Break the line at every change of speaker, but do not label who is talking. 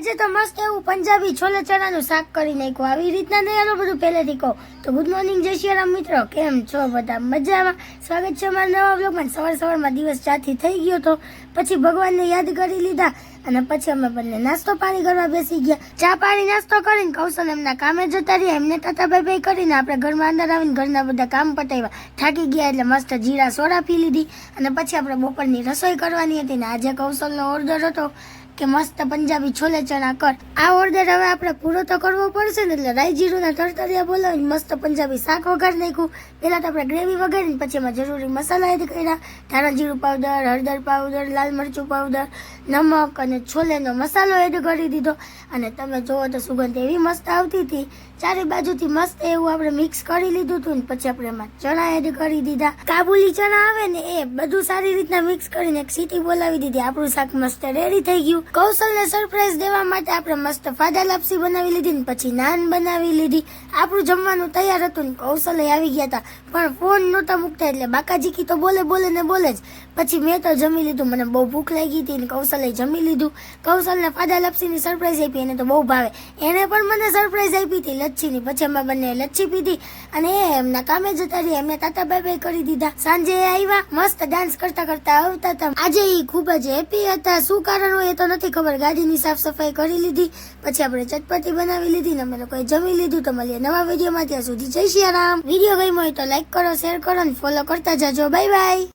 આજે તો મસ્ત એવું પંજાબી છોલે ચણાનું શાક કરી નાખ્યું. આવી રીતના નહીં આલો બધું પહેલેથી કહો તો ગુડ મોર્નિંગ જય શ્રી રામ મિત્રો, કેમ છો બધા? મજામાં. સ્વાગત છે અમારા નવા વ્લોગમાં. સવારમાં દિવસ ચાથી થઈ ગયો તો પછી ભગવાનને યાદ કરી લીધા અને પછી અમે બંને નાસ્તો પાણી કરવા બેસી ગયા. ચા પાણી નાસ્તો કરીને કૌશલ એમના કામે જતા રહ્યા. એમને ટાટા બાય બાય કરીને આપણે ઘરમાં અંદર આવીને ઘરના બધા કામ પતાવ્યા. થાકી ગયા એટલે મસ્ત જીરા સોડા પી લીધી અને પછી આપણે બપોરની રસોઈ કરવાની હતી ને આજે કૌશલનો ઓર્ડર હતો કે મસ્ત પંજાબી છોલે ચણા કર. આ ઓર્ડર હવે આપણે પૂરો તો કરવો પડશે ને, એટલે રાઈ જીરુંના તરતરિયા બોલાવીને મસ્ત પંજાબી શાક વઘાર નાખ્યું. પહેલા તો આપણે ગ્રેવી વઘારીને પછી એમાં જરૂરી મસાલા એડ કર્યા. ધાણા જીરું પાવડર, હળદર પાવડર, લાલ મરચું પાવડર, નમક અને છોલેનો મસાલો એડ કરી દીધો અને તમે જોવો તો સુગંધ એવી મસ્ત આવતી હતી. ચારે બાજુથી મસ્ત એવું આપણે મિક્સ કરી લીધું હતું ને પછી આપણે એમાં ચણા એડ કરી દીધા. કાબુલી ચણા આવે ને એ બધું સારી રીતના મિક્સ કરીને એક સીટી બોલાવી દીધી. આપણું શાક મસ્ત રેડી થઈ ગયું. કૌશલને સરપ્રાઈઝ દેવા માટે આપણે મસ્ત ફાદા લાપસી બનાવી લીધી ને પછી નાન બનાવી લીધી. આપણું જમવાનું તૈયાર હતું ને કૌશલે આવી ગયા હતા પણ ફોન નહોતા મૂકતા એટલે બાકાજીકી તો બોલે ને બોલે જ. પછી મેં તો જમી લીધું. મને બહુ ભૂખ લાગી હતી ને કૌશલે જમી લીધું. કૌશલને ફાદા લાપસીની સરપ્રાઈઝ આપી, એને તો બહુ ભાવે. એને પણ મને સરપ્રાઈઝ આપી હતી લચ્છીની. પછી અમે બંને લચ્છી પીધી અને એમના કામે જતા રહ્યા. એમને તાતા બાય બાય કરી દીધા. સાંજે આવ્યા મસ્ત ડાન્સ કરતા કરતા આવતા હતા. આજે એ ખૂબ જ હેપી હતા. શું કારણ હોય એ તો નથી ખબર. ગાડીની સાફ સફાઈ કરી લીધી પછી આપણે ચટપટી બનાવી લીધી ને અમે લોકોએ જમી લીધું. તો મળીએ નવા વિડીયોમાં. ત્યાં સુધી જય શ્રી રામ. વિડીયો ગમ્યો હોય તો લાઈક કરો, શેર કરો અને ફોલો કરતા જાજો. Bye bye.